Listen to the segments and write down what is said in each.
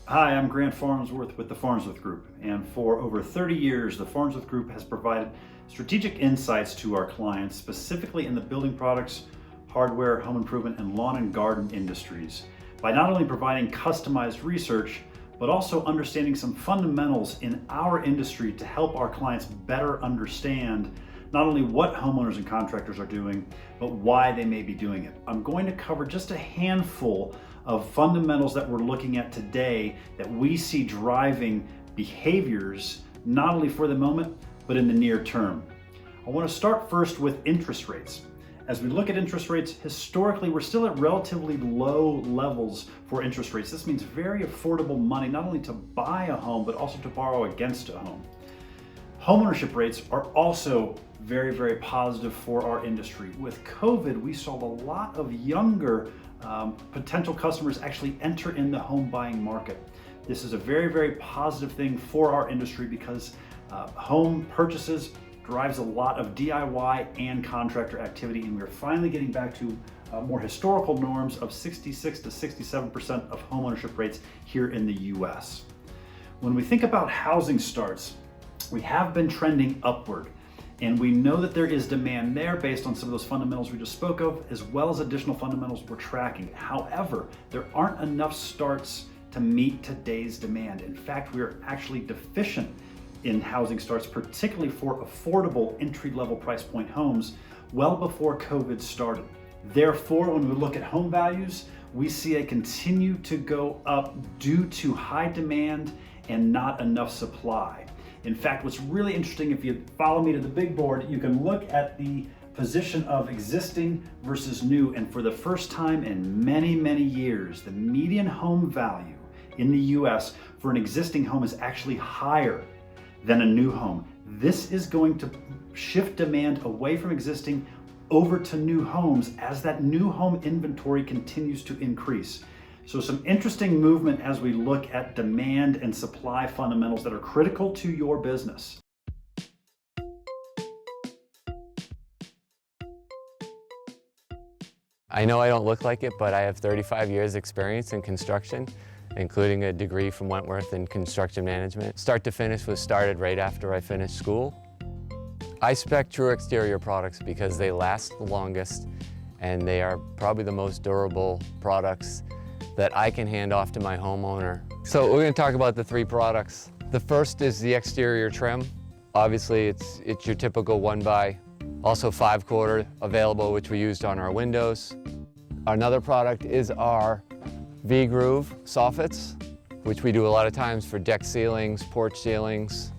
Hi, I'm Grant Farnsworth with the Farnsworth Group, and for over 30 years, the Farnsworth Group has provided strategic insights to our clients, specifically in the building products, hardware, home improvement, and lawn and garden industries, by not only providing customized research, but also understanding some fundamentals in our industry to help our clients better understand not only what homeowners and contractors are doing, but why they may be doing it. I'm going to cover just a handful of fundamentals that we're looking at today that we see driving behaviors, not only for the moment, but in the near term. I want to start first with interest rates. As we look at interest rates, historically, we're still at relatively low levels for interest rates. This means very affordable money, not only to buy a home, but also to borrow against a home. Homeownership rates are also very, very positive for our industry. With COVID, we saw a lot of younger potential customers actually enter in the home buying market. This is a very, very positive thing for our industry because home purchases drives a lot of DIY and contractor activity, and we're finally getting back to more historical norms of 66 to 67% of homeownership rates here in the US. When we think about housing starts, we have been trending upward, and we know that there is demand there based on some of those fundamentals we just spoke of, as well as additional fundamentals we're tracking. However, there aren't enough starts to meet today's demand. In fact, we are actually deficient in housing starts, particularly for affordable entry-level price point homes, well before COVID started. Therefore, when we look at home values, we see it continue to go up due to high demand and not enough supply. In fact, what's really interesting, if you follow me to the big board, you can look at the position of existing versus new. And for the first time in many, many years, the median home value in the US for an existing home is actually higher than a new home. This is going to shift demand away from existing over to new homes as that new home inventory continues to increase. So some interesting movement as we look at demand and supply fundamentals that are critical to your business. I know I don't look like it, but I have 35 years experience in construction, including a degree from Wentworth in construction management. Start to finish was started right after I finished school. I spec True Exterior products because they last the longest and they are probably the most durable products that I can hand off to my homeowner. So we're going to talk about the three products. The first is the exterior trim. Obviously it's your typical 1x, also 5/4 available, which we used on our windows. Another product is our V-groove soffits, which we do a lot of times for deck ceilings, porch ceilings.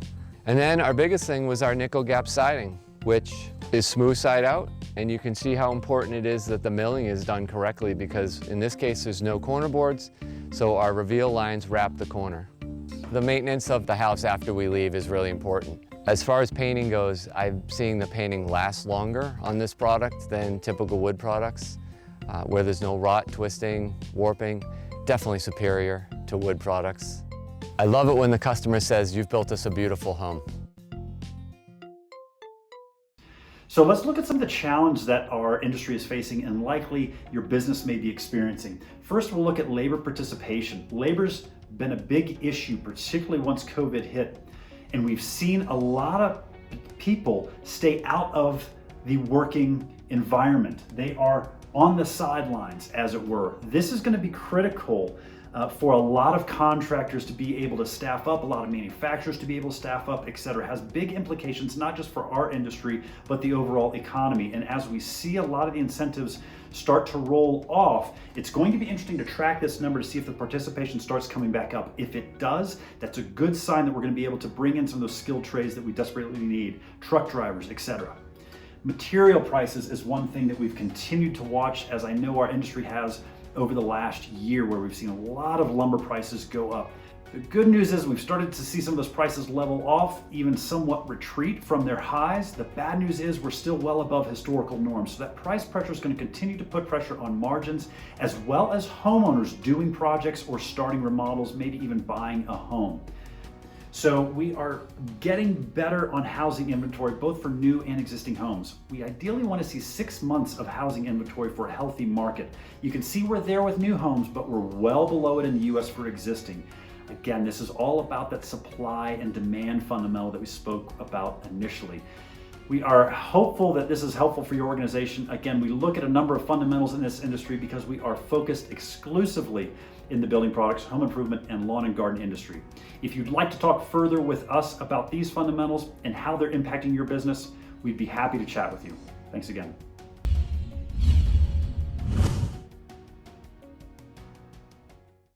And then our biggest thing was our nickel gap siding, which is smooth side out, and you can see how important it is that the milling is done correctly, because in this case there's no corner boards, so our reveal lines wrap the corner. The maintenance of the house after we leave is really important. As far as painting goes, I'm seeing the painting last longer on this product than typical wood products, where there's no rot, twisting, warping. Definitely superior to wood products. I love it when the customer says, "You've built us a beautiful home." So let's look at some of the challenges that our industry is facing and likely your business may be experiencing. First, we'll look at labor participation. Labor's been a big issue, particularly once COVID hit. And we've seen a lot of people stay out of the working environment. They are on the sidelines, as it were. This is going to be critical for a lot of contractors to be able to staff up, a lot of manufacturers to be able to staff up, etc. It has big implications, not just for our industry, but the overall economy. And as we see a lot of the incentives start to roll off, it's going to be interesting to track this number to see if the participation starts coming back up. If it does, that's a good sign that we're going to be able to bring in some of those skilled trades that we desperately need, truck drivers, etc. Material prices is one thing that we've continued to watch, as I know our industry has over the last year, where we've seen a lot of lumber prices go up. The good news is we've started to see some of those prices level off, even somewhat retreat from their highs. The bad news is we're still well above historical norms. So that price pressure is going to continue to put pressure on margins, as well as homeowners doing projects or starting remodels, maybe even buying a home. So we are getting better on housing inventory, both for new and existing homes. We ideally want to see 6 months of housing inventory for a healthy market. You can see we're there with new homes, but we're well below it in the US for existing. Again, this is all about that supply and demand fundamental that we spoke about initially. We are hopeful that this is helpful for your organization. Again, we look at a number of fundamentals in this industry because we are focused exclusively in the building products, home improvement, and lawn and garden industry. If you'd like to talk further with us about these fundamentals and how they're impacting your business, we'd be happy to chat with you. Thanks again.